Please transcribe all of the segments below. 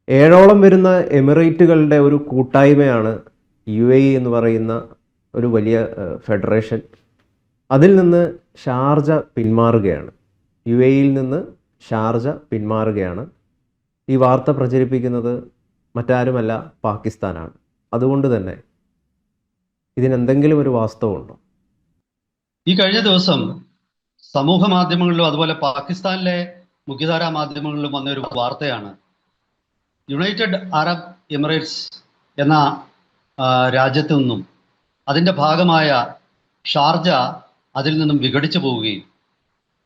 ഏഴോളം വരുന്ന എമിറേറ്റുകളുടെ ഒരു കൂട്ടായ്മയാണ് UAE എന്ന് പറയുന്ന ഒരു വലിയ ഫെഡറേഷൻ. അതിൽ നിന്ന് ഷാർജ പിന്മാറുകയാണ്. UAEയിൽ നിന്ന് ഷാർജ പിന്മാറുകയാണ്. ഈ വാർത്ത പ്രചരിപ്പിക്കുന്നത് മറ്റാരുമല്ല, പാകിസ്ഥാനാണ്. അതുകൊണ്ട് തന്നെ ഇതിനെന്തെങ്കിലും ഒരു വാസ്തവമുണ്ടോ? ഈ കഴിഞ്ഞ ദിവസം സമൂഹ മാധ്യമങ്ങളിലും അതുപോലെ പാകിസ്ഥാനിലെ മുഖ്യധാരാ മാധ്യമങ്ങളിലും വന്ന ഒരു വാർത്തയാണ് യുണൈറ്റഡ് അറബ് എമിറേറ്റ്സ് എന്ന രാജ്യത്തു നിന്നും അതിൻ്റെ ഭാഗമായ ഷാർജ അതിൽ നിന്നും വിഘടിച്ചു പോവുകയും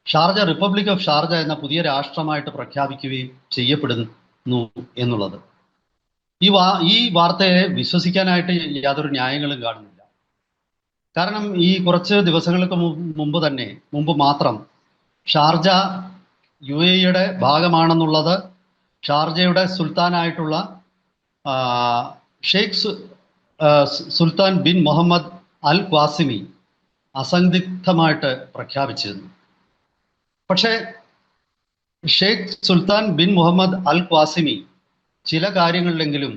ഷാർജ റിപ്പബ്ലിക് ഓഫ് ഷാർജ എന്ന പുതിയ രാഷ്ട്രമായിട്ട് പ്രഖ്യാപിക്കുകയും ചെയ്യപ്പെടുന്നു എന്നുള്ളത്. ഈ വാർത്തയെ വിശ്വസിക്കാനായിട്ട് യാതൊരു ന്യായങ്ങളും കാണുന്നില്ല. കാരണം ഈ കുറച്ച് ദിവസങ്ങൾക്ക് മുമ്പ് മാത്രം ഷാർജ UAEയുടെ ഭാഗമാണെന്നുള്ളത് ഷാർജയുടെ സുൽത്താനായിട്ടുള്ള Sheikh Sultan bin Muhammad Al Qasimi അസന്ദിഗ്ധമായിട്ട് പ്രഖ്യാപിച്ചിരുന്നു. പക്ഷേ Sheikh Sultan bin Muhammad Al Qasimi ചില കാര്യങ്ങളിലെങ്കിലും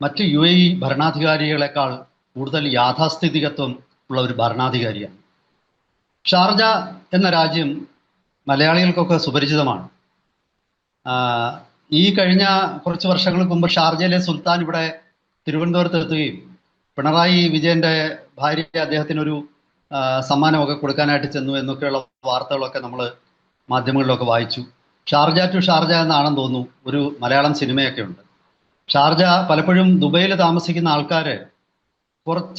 മറ്റ് UAE ഭരണാധികാരികളെക്കാൾ കൂടുതൽ യാഥാസ്ഥിതികത്വം ഉള്ള ഒരു ഭരണാധികാരിയാണ്. ഷാർജ എന്ന രാജ്യം മലയാളികൾക്കൊക്കെ സുപരിചിതമാണ്. ഈ കഴിഞ്ഞ കുറച്ച് വർഷങ്ങൾക്ക് മുമ്പ് ഷാർജയിലെ സുൽത്താൻ ഇവിടെ തിരുവനന്തപുരത്ത് എത്തുകയും പിണറായി വിജയന്റെ ഭാര്യ അദ്ദേഹത്തിനൊരു സമ്മാനമൊക്കെ കൊടുക്കാനായിട്ട് ചെന്നു എന്നൊക്കെയുള്ള വാർത്തകളൊക്കെ നമ്മൾ മാധ്യമങ്ങളിലൊക്കെ വായിച്ചു. ഷാർജ ടു ഷാർജ എന്നാണെന്ന് തോന്നുന്നു ഒരു മലയാളം സിനിമയൊക്കെ ഉണ്ട്. ഷാർജ പലപ്പോഴും ദുബൈയിൽ താമസിക്കുന്ന ആൾക്കാർ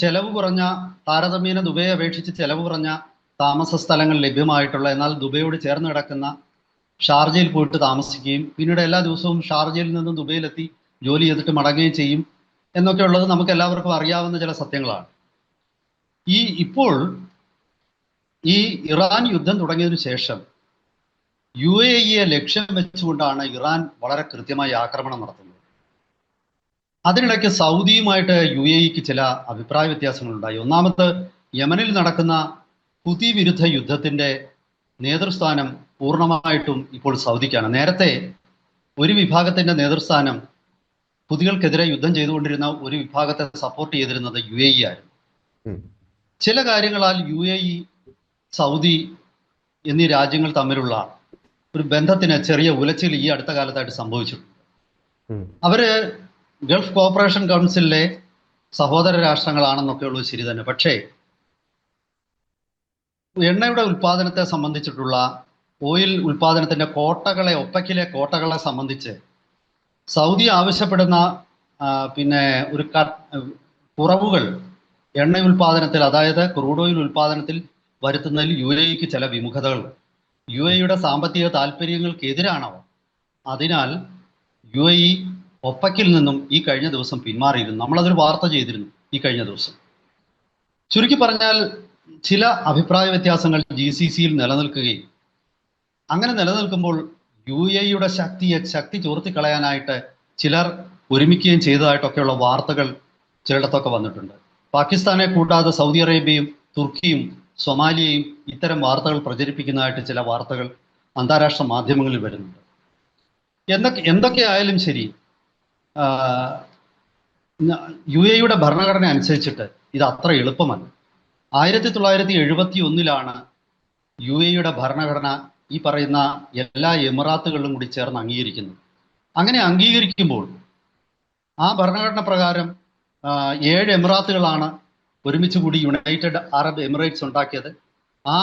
ചെലവ് കുറഞ്ഞ, താരതമ്യേന ദുബൈയെ അപേക്ഷിച്ച് ചെലവ് കുറഞ്ഞ താമസ സ്ഥലങ്ങൾ ലഭ്യമായിട്ടുള്ള, എന്നാൽ ദുബൈയോട് ചേർന്ന് കിടക്കുന്ന ഷാർജയിൽ പോയിട്ട് താമസിക്കുകയും പിന്നീട് എല്ലാ ദിവസവും ഷാർജയിൽ നിന്നും ദുബൈയിലെത്തി ജോലി ചെയ്തിട്ട് മടങ്ങുകയും ചെയ്യും എന്നൊക്കെ ഉള്ളത് നമുക്ക് എല്ലാവർക്കും അറിയാവുന്ന ചില സത്യങ്ങളാണ്. ഇപ്പോൾ ഈ ഇറാൻ യുദ്ധം തുടങ്ങിയതിനു ശേഷം UAE ലക്ഷ്യം വെച്ചുകൊണ്ടാണ് ഇറാൻ വളരെ കൃത്യമായി ആക്രമണം നടത്തുന്നത്. അതിനിടയ്ക്ക് സൗദിയുമായിട്ട് UAEക്ക് ചില അഭിപ്രായ വ്യത്യാസങ്ങളുണ്ടായി. ഒന്നാമത്, യമനിൽ നടക്കുന്ന ഹൂതി വിരുദ്ധ യുദ്ധത്തിന്റെ നേതൃസ്ഥാനം പൂർണ്ണമായിട്ടും ഇപ്പോൾ സൗദിക്കാണ്. നേരത്തെ ഒരു വിഭാഗത്തിന്റെ നേതൃസ്ഥാനം ഹൂതികൾക്കെതിരെ യുദ്ധം ചെയ്തുകൊണ്ടിരുന്ന ഒരു വിഭാഗത്തെ സപ്പോർട്ട് ചെയ്തിരുന്നത് UAE ആയിരുന്നു. ചില കാര്യങ്ങളാൽ UAE, സൗദി എന്നീ രാജ്യങ്ങൾ തമ്മിലുള്ള ഒരു ബന്ധത്തിന് ചെറിയ ഉലച്ചിൽ ഈ അടുത്ത കാലത്തായിട്ട് സംഭവിച്ചിട്ടുണ്ട്. അവര് ഗൾഫ് കോർപ്പറേഷൻ കൗൺസിലിലെ സഹോദര രാഷ്ട്രങ്ങളാണെന്നൊക്കെ ഉള്ളത് ശരി തന്നെ. പക്ഷേ എണ്ണയുടെ ഉൽപ്പാദനത്തെ സംബന്ധിച്ചിട്ടുള്ള ഓയിൽ ഉൽപ്പാദനത്തിന്റെ കോട്ടകളെ, ഒപ്പക്കിലെ കോട്ടകളെ സംബന്ധിച്ച് സൗദി ആവശ്യപ്പെടുന്ന ഒരു കുറവുകൾ എണ്ണ ഉൽപ്പാദനത്തിൽ, അതായത് ക്രൂഡ് ഓയിൽ ഉൽപ്പാദനത്തിൽ വരുത്തുന്നതിൽ UAEക്ക് ചില വിമുഖതകൾ, UAEയുടെ സാമ്പത്തിക താല്പര്യങ്ങൾക്ക് എതിരാണവ. അതിനാൽ UAE ഒപ്പക്കിൽ നിന്നും ഈ കഴിഞ്ഞ ദിവസം പിന്മാറിയിരുന്നു. നമ്മളതൊരു വാർത്ത ചെയ്തിരുന്നു ഈ കഴിഞ്ഞ ദിവസം. ചുരുക്കി പറഞ്ഞാൽ ചില അഭിപ്രായ വ്യത്യാസങ്ങൾ GCCയിൽ നിലനിൽക്കുകയും അങ്ങനെ നിലനിൽക്കുമ്പോൾ UAEയുടെ ശക്തി ചോർത്തിക്കളയാനായിട്ട് ചിലർ ഒരുമിക്കുകയും ചെയ്തതായിട്ടൊക്കെയുള്ള വാർത്തകൾ ചിലയിടത്തൊക്കെ വന്നിട്ടുണ്ട്. പാകിസ്ഥാനെ കൂടാതെ സൗദി അറേബ്യയും തുർക്കിയും സൊമാലിയയും ഇത്തരം വാർത്തകൾ പ്രചരിപ്പിക്കുന്നതായിട്ട് ചില വാർത്തകൾ അന്താരാഷ്ട്ര മാധ്യമങ്ങളിൽ വരുന്നുണ്ട്. എന്തൊക്കെയായാലും ശരി, UAEയുടെ ഭരണഘടന അനുസരിച്ചിട്ട് ഇത് അത്ര എളുപ്പമല്ല. 1971 UAEയുടെ ഭരണഘടന ഈ പറയുന്ന എല്ലാ എമിറാത്തുകളിലും കൂടി ചേർന്ന് അംഗീകരിക്കുന്നത്. അങ്ങനെ അംഗീകരിക്കുമ്പോൾ ആ ഭരണഘടന പ്രകാരം 7 എമിറാത്തുകളാണ് ഒരുമിച്ച് കൂടി യുണൈറ്റഡ് അറബ് എമിറേറ്റ്സ് ഉണ്ടാക്കിയത്. ആ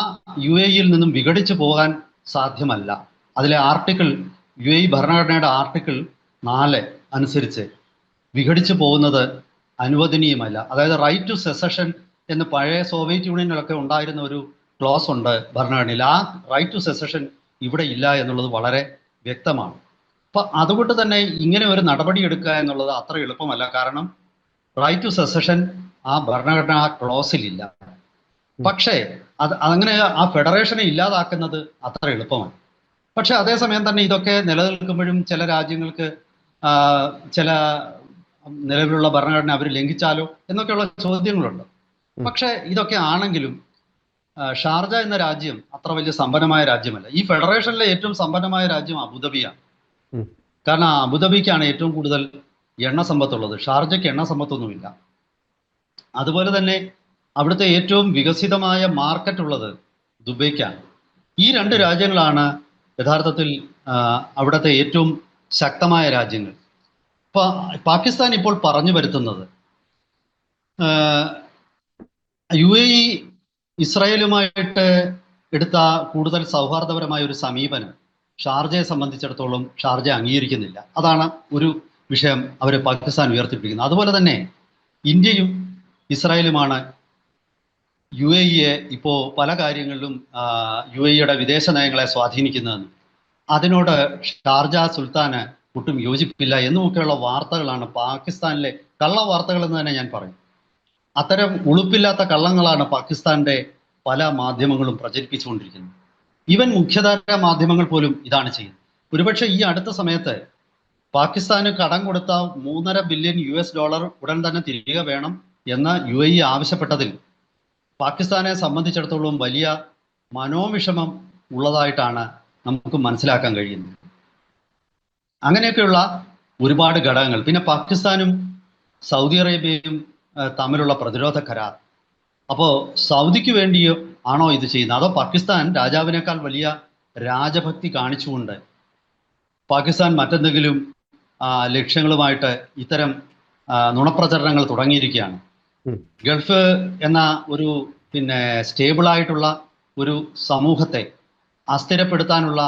UAEയിൽ നിന്നും വിഘടിച്ചു പോകാൻ സാധ്യമല്ല. അതിലെ UAE ഭരണഘടനയുടെ ആർട്ടിക്കിൾ 4 അനുസരിച്ച് വിഘടിച്ചു പോകുന്നത് അനുവദനീയമല്ല. അതായത് റൈറ്റ് ടു സെസഷൻ എന്ന് പഴയ സോവിയറ്റ് യൂണിയനിലൊക്കെ ഉണ്ടായിരുന്ന ഒരു ക്ലോസ് ഉണ്ട് ഭരണഘടനയിൽ. ആ റൈറ്റ് ടു സെസഷൻ ഇവിടെ ഇല്ല എന്നുള്ളത് വളരെ വ്യക്തമാണ്. അപ്പം അതുകൊണ്ട് തന്നെ ഇങ്ങനെ ഒരു നടപടി എടുക്കുക എന്നുള്ളത് അത്ര എളുപ്പമല്ല. കാരണം റൈറ്റ് ടു സെസഷൻ ആ ഭരണഘടന ക്ലോസിലില്ല. പക്ഷേ അങ്ങനെ ആ ഫെഡറേഷനെ ഇല്ലാതാക്കുന്നത് അത്ര എളുപ്പമാണ്. പക്ഷെ അതേസമയം തന്നെ ഇതൊക്കെ നിലനിൽക്കുമ്പോഴും ചില രാജ്യങ്ങൾക്ക് ചില നിലവിലുള്ള ഭരണഘടന അവർ ലംഘിച്ചാലോ എന്നൊക്കെയുള്ള ചോദ്യങ്ങളുണ്ട്. പക്ഷെ ഇതൊക്കെ ആണെങ്കിലും ഷാർജ എന്ന രാജ്യം അത്ര വലിയ സമ്പന്നമായ രാജ്യമല്ല. ഈ ഫെഡറേഷനിലെ ഏറ്റവും സമ്പന്നമായ രാജ്യം അബുദാബിയാണ്. കാരണം അബുദാബിക്കാണ് ഏറ്റവും കൂടുതൽ എണ്ണ സമ്പത്തുള്ളത്, ഷാർജയ്ക്ക് എണ്ണ സമ്പത്തൊന്നുമില്ല. അതുപോലെ തന്നെ അവിടുത്തെ ഏറ്റവും വികസിതമായ മാർക്കറ്റ് ഉള്ളത് ദുബൈക്കാണ്. ഈ രണ്ട് രാജ്യങ്ങളാണ് യഥാർത്ഥത്തിൽ അവിടുത്തെ ഏറ്റവും ശക്തമായ രാജ്യങ്ങൾ. പാകിസ്ഥാൻ ഇപ്പോൾ പറഞ്ഞു വരുത്തുന്നത് UAE ഇസ്രായേലുമായിട്ട് എടുത്ത കൂടുതൽ സൗഹാർദ്ദപരമായ ഒരു സമീപനം ഷാർജയെ സംബന്ധിച്ചിടത്തോളം ഷാർജ അംഗീകരിക്കുന്നില്ല. അതാണ് ഒരു വിഷയം അവർ പാകിസ്ഥാൻ ഉയർത്തിപ്പിടിക്കുന്നത്. അതുപോലെ തന്നെ ഇന്ത്യയും ഇസ്രായേലുമാണ് UAE-യെ ഇപ്പോൾ പല കാര്യങ്ങളിലും UAE-യുടെ വിദേശ നയങ്ങളെ സ്വാധീനിക്കുന്നതെന്ന്, അതിനോട് ഷാർജ സുൽത്താന് ഒട്ടും യോജിപ്പില്ല എന്നുമൊക്കെയുള്ള വാർത്തകളാണ് പാകിസ്ഥാനിലെ കള്ള വാർത്തകൾ എന്ന് തന്നെ ഞാൻ പറയും. അത്തരം ഉളുപ്പില്ലാത്ത കള്ളങ്ങളാണ് പാകിസ്ഥാന്റെ പല മാധ്യമങ്ങളും പ്രചരിപ്പിച്ചുകൊണ്ടിരിക്കുന്നത്. ഈവൻ മുഖ്യധാര മാധ്യമങ്ങൾ പോലും ഇതാണ് ചെയ്യുന്നത്. ഒരുപക്ഷെ ഈ അടുത്ത സമയത്ത് പാകിസ്ഥാന് കടം കൊടുത്ത $3.5 ബില്യൺ ഉടൻ തന്നെ തിരികെ വേണം എന്ന് UAE ആവശ്യപ്പെട്ടതിൽ പാകിസ്ഥാനെ സംബന്ധിച്ചിടത്തോളം വലിയ മനോവിഷമം ഉള്ളതായിട്ടാണ് നമുക്ക് മനസ്സിലാക്കാൻ കഴിയുന്നത്. അങ്ങനെയൊക്കെയുള്ള ഒരുപാട് ഘടകങ്ങൾ. പിന്നെ പാകിസ്ഥാനും സൗദി അറേബ്യയും തമ്മിലുള്ള പ്രതിരോധ കരാർ. അപ്പോൾ സൗദിക്ക് വേണ്ടിയോ ആണോ ഇത് ചെയ്യുന്നത്, അതോ പാകിസ്ഥാൻ രാജാവിനേക്കാൾ വലിയ രാജഭക്തി കാണിച്ചുകൊണ്ട് പാകിസ്ഥാൻ മറ്റെന്തെങ്കിലും ലക്ഷ്യങ്ങളുമായിട്ട് ഇത്തരം നുണപ്രചരണങ്ങൾ തുടങ്ങിയിരിക്കുകയാണ്? ഗൾഫ് എന്ന ഒരു സ്റ്റേബിളായിട്ടുള്ള ഒരു സമൂഹത്തെ അസ്ഥിരപ്പെടുത്താനുള്ള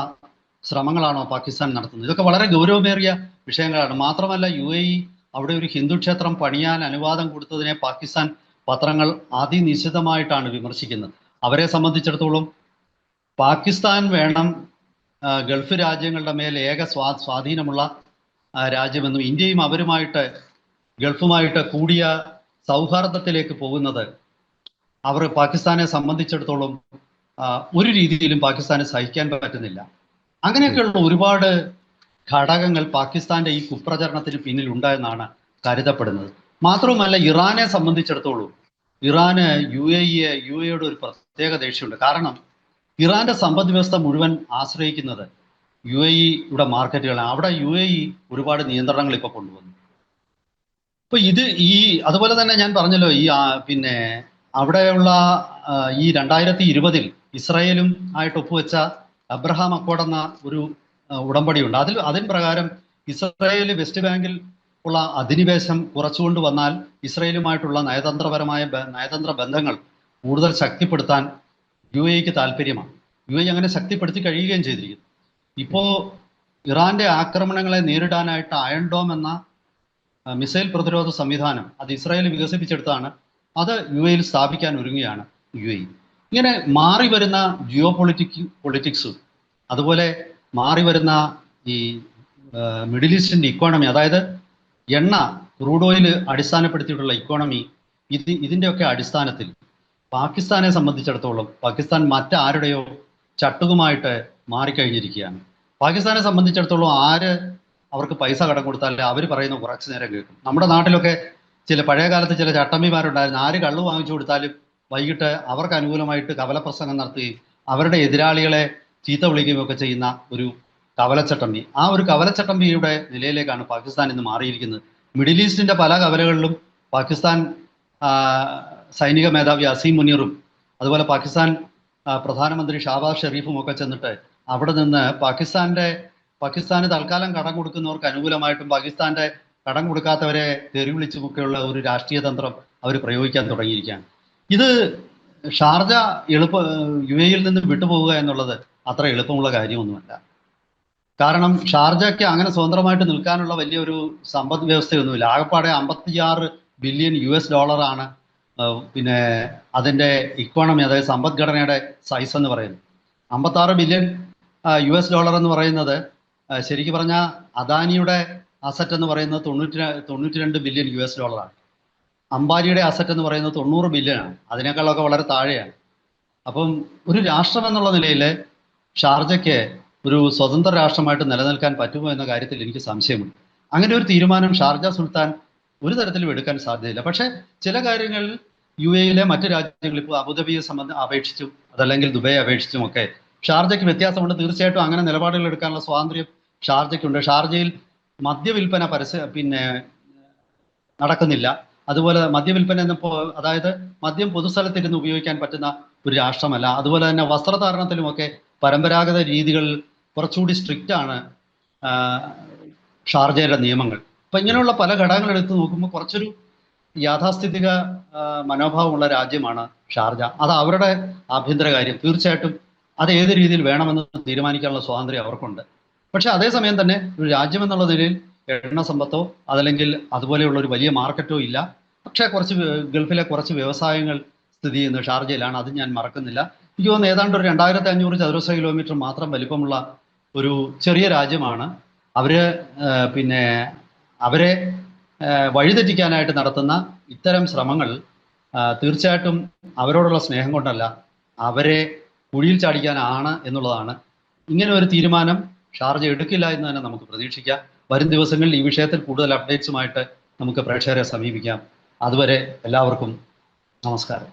ശ്രമങ്ങളാണോ പാകിസ്ഥാൻ നടത്തുന്നത്? ഇതൊക്കെ വളരെ ഗൗരവമേറിയ വിഷയങ്ങളാണ്. മാത്രമല്ല UAE അവിടെ ഒരു ഹിന്ദു ക്ഷേത്രം പണിയാൻ അനുവാദം കൊടുത്തതിനെ പാകിസ്ഥാൻ പത്രങ്ങൾ അതിനിശിതമായിട്ടാണ് വിമർശിക്കുന്നത്. അവരെ സംബന്ധിച്ചിടത്തോളം പാകിസ്ഥാൻ വേണം ഗൾഫ് രാജ്യങ്ങളുടെ മേൽ ഏക സ്വാധീനമുള്ള രാജ്യമെന്നും ഇന്ത്യയും അവരുമായിട്ട് ഗൾഫുമായിട്ട് കൂടിയ സൗഹാർദ്ദത്തിലേക്ക് പോകുന്നത് അവർ പാകിസ്ഥാനെ സംബന്ധിച്ചിടത്തോളം ഒരു രീതിയിലും പാകിസ്ഥാന് സഹിക്കാൻ പറ്റുന്നില്ല. അങ്ങനെയൊക്കെയുള്ള ഒരുപാട് ഘടകങ്ങൾ പാകിസ്ഥാന്റെ ഈ കുപ്രചരണത്തിന് പിന്നിൽ ഉണ്ടായെന്നാണ് കരുതപ്പെടുന്നത്. മാത്രവുമല്ല, ഇറാനെ സംബന്ധിച്ചിടത്തോളം ഇറാന് UAE-യോട് ഒരു പ്രത്യേക ദേഷ്യമുണ്ട്. കാരണം ഇറാന്റെ സമ്പദ് വ്യവസ്ഥ മുഴുവൻ ആശ്രയിക്കുന്നത് UAE-യുടെ മാർക്കറ്റുകളാണ്. അവിടെ UAE ഒരുപാട് നിയന്ത്രണങ്ങൾ ഇപ്പോൾ കൊണ്ടുവന്നു. അപ്പൊ അതുപോലെ തന്നെ ഞാൻ പറഞ്ഞല്ലോ, അവിടെയുള്ള ഈ 2020 ഇസ്രായേലും ആയിട്ട് ഒപ്പുവെച്ച അബ്രഹാം അക്കോർഡ് എന്ന ഒരു ഉടമ്പടിയുണ്ട്. അതിൻ പ്രകാരം ഇസ്രായേൽ വെസ്റ്റ് ബാങ്കിൽ ഉള്ള അധിനിവേശം കുറച്ചുകൊണ്ട് വന്നാൽ ഇസ്രായേലുമായിട്ടുള്ള നയതന്ത്ര ബന്ധങ്ങൾ കൂടുതൽ ശക്തിപ്പെടുത്താൻ UAE-ക്ക് താല്പര്യമാണ്. UAE അങ്ങനെ ശക്തിപ്പെടുത്തി കഴിയുകയും ചെയ്തിരിക്കുന്നു. ഇപ്പോൾ ഇറാന്റെ ആക്രമണങ്ങളെ നേരിടാനായിട്ട് അയൺ ഡോം എന്ന മിസൈൽ പ്രതിരോധ സംവിധാനം അത് ഇസ്രായേൽ വികസിപ്പിച്ചെടുത്താണ്. അത് UAE-യിൽ സ്ഥാപിക്കാൻ ഒരുങ്ങുകയാണ് UAE. ഇങ്ങനെ മാറി വരുന്ന ജിയോ പൊളിറ്റിക്സും അതുപോലെ മാറി വരുന്ന ഈ മിഡിൽ ഈസ്റ്റിന്റെ ഇക്കോണമി, അതായത് എണ്ണ ക്രൂഡ് ഓയിൽ അടിസ്ഥാനപ്പെടുത്തിയിട്ടുള്ള ഇക്കോണമി, ഇതിൻ്റെയൊക്കെ അടിസ്ഥാനത്തിൽ പാകിസ്ഥാനെ സംബന്ധിച്ചിടത്തോളം പാകിസ്ഥാൻ മറ്റാരുടെയോ ചട്ടുകുമായിട്ട് മാറിക്കഴിഞ്ഞിരിക്കുകയാണ്. പാകിസ്ഥാനെ സംബന്ധിച്ചിടത്തോളം അവർക്ക് പൈസ കടം കൊടുത്താൽ അവർ പറയുന്ന കുറച്ചു നേരം കേൾക്കും. നമ്മുടെ നാട്ടിലൊക്കെ പഴയ കാലത്ത് ചില ചട്ടമ്പിമാരുണ്ടായിരുന്നു. ആര് കള്ളു വാങ്ങിച്ചു കൊടുത്താലും വൈകിട്ട് അവർക്ക് അനുകൂലമായിട്ട് കവലപ്രസംഗം നടത്തുകയും അവരുടെ എതിരാളികളെ ചീത്ത വിളിക്കുകയും ഒക്കെ ചെയ്യുന്ന ഒരു കവലച്ചട്ടമ്പി. ആ ഒരു കവലച്ചട്ടമ്പിയുടെ നിലയിലേക്കാണ് പാകിസ്ഥാൻ ഇന്ന് മാറിയിരിക്കുന്നത്. മിഡിൽ ഈസ്റ്റിന്റെ പല കവലകളിലും പാകിസ്ഥാൻ സൈനിക മേധാവി അസീം മുനീറും അതുപോലെ പാകിസ്ഥാൻ പ്രധാനമന്ത്രി ഷാബാസ് ഷെരീഫും ഒക്കെ ചെന്നിട്ട് അവിടെ നിന്ന് പാകിസ്ഥാന് തൽക്കാലം കടം കൊടുക്കുന്നവർക്ക് അനുകൂലമായിട്ടും പാകിസ്ഥാന്റെ കടം കൊടുക്കാത്തവരെ തെറി വിളിച്ചുമൊക്കെയുള്ള ഒരു രാഷ്ട്രീയ തന്ത്രം അവർ പ്രയോഗിക്കാൻ തുടങ്ങിയിരിക്കുകയാണ്. ഇത് ഷാർജ UAE-യിൽ നിന്ന് വിട്ടുപോവുക എന്നുള്ളത് അത്ര എളുപ്പമുള്ള കാര്യമൊന്നുമല്ല. കാരണം ഷാർജയ്ക്ക് അങ്ങനെ സ്വതന്ത്രമായിട്ട് നിൽക്കാനുള്ള വലിയൊരു സമ്പദ് വ്യവസ്ഥയൊന്നുമില്ല. ആകെപ്പാടെ $56 ബില്യൺ ആണ് അതിൻ്റെ ഇക്കോണമി, അതായത് സമ്പദ്ഘടനയുടെ സൈസ് എന്ന് പറയുന്നത്. $56 ബില്യൺ എന്ന് പറയുന്നത് ശരിക്കും പറഞ്ഞാൽ അദാനിയുടെ അസറ്റ് എന്ന് പറയുന്നത് 92 ബില്യൺ ആണ്. അംബാനിയുടെ അസറ്റ് എന്ന് പറയുന്നത് 90 ബില്യനാണ്. അതിനേക്കാളൊക്കെ വളരെ താഴെയാണ്. അപ്പം ഒരു രാഷ്ട്രം എന്നുള്ള നിലയിൽ ഷാർജയ്ക്ക് ഒരു സ്വതന്ത്ര രാഷ്ട്രമായിട്ട് നിലനിൽക്കാൻ പറ്റുമോ എന്ന കാര്യത്തിൽ എനിക്ക് സംശയമുണ്ട്. അങ്ങനെ ഒരു തീരുമാനം ഷാർജ സുൽത്താൻ ഒരു തരത്തിലും എടുക്കാൻ സാധ്യതയില്ല. പക്ഷേ ചില കാര്യങ്ങളിൽ UAE-യിലെ മറ്റു രാജ്യങ്ങൾ, ഇപ്പോൾ അബുദാബിയെ അപേക്ഷിച്ചും അതല്ലെങ്കിൽ ദുബൈയെ അപേക്ഷിച്ചും ഒക്കെ ഷാർജയ്ക്ക് വ്യത്യാസമുണ്ട്. തീർച്ചയായിട്ടും അങ്ങനെ നിലപാടുകൾ എടുക്കാനുള്ള സ്വാതന്ത്ര്യം ഷാർജയ്ക്കുണ്ട്. ഷാർജയിൽ മദ്യവിൽപ്പന നടക്കുന്നില്ല. അതുപോലെ മദ്യവിൽപ്പന എന്നപ്പോൾ അതായത് മദ്യം പൊതുസ്ഥലത്തിരുന്ന് ഉപയോഗിക്കാൻ പറ്റുന്ന ഒരു രാഷ്ട്രമല്ല. അതുപോലെ തന്നെ വസ്ത്രധാരണത്തിലുമൊക്കെ പരമ്പരാഗത രീതികൾ കുറച്ചുകൂടി സ്ട്രിക്റ്റ് ആണ് ഷാർജയുടെ നിയമങ്ങൾ. അപ്പം ഇങ്ങനെയുള്ള പല ഘടകങ്ങൾ എടുത്ത് നോക്കുമ്പോൾ കുറച്ചൊരു യാഥാസ്ഥിതിക മനോഭാവമുള്ള രാജ്യമാണ് ഷാർജ. അത് അവരുടെ ആഭ്യന്തര കാര്യം. തീർച്ചയായിട്ടും അത് ഏത് രീതിയിൽ വേണമെന്ന് തീരുമാനിക്കാനുള്ള സ്വാതന്ത്ര്യം അവർക്കുണ്ട്. പക്ഷെ അതേസമയം തന്നെ ഒരു രാജ്യം എന്നുള്ള നിലയിൽ എണ്ണ സമ്പത്തോ അതല്ലെങ്കിൽ അതുപോലെയുള്ള ഒരു വലിയ മാർക്കറ്റോ ഇല്ല. പക്ഷേ ഗൾഫിലെ കുറച്ച് വ്യവസായങ്ങൾ സ്ഥിതി ചെയ്യുന്ന ഷാർജയിലാണ്. അത് ഞാൻ മറക്കുന്നില്ല. എനിക്ക് തോന്നുന്നു ഏതാണ്ട് ഒരു 2500 ചതുരശ്ര കിലോമീറ്റർ മാത്രം വലിപ്പമുള്ള ഒരു ചെറിയ രാജ്യമാണ്. അവരെ വഴിതെറ്റിക്കാനായിട്ട് നടത്തുന്ന ഇത്തരം ശ്രമങ്ങൾ തീർച്ചയായിട്ടും അവരോടുള്ള സ്നേഹം കൊണ്ടല്ല, അവരെ കുഴിയിൽ ചാടിക്കാനാണ് എന്നുള്ളതാണ്. ഇങ്ങനെ ഒരു തീരുമാനം ഷാർജ എടുക്കില്ല എന്ന് തന്നെ നമുക്ക് പ്രതീക്ഷിക്കാം. വരും ദിവസങ്ങളിൽ ഈ വിഷയത്തിൽ കൂടുതൽ അപ്ഡേറ്റ്സുമായിട്ട് നമുക്ക് പ്രേക്ഷകരെ സമീപിക്കാം. അതുവരെ എല്ലാവർക്കും നമസ്കാരം.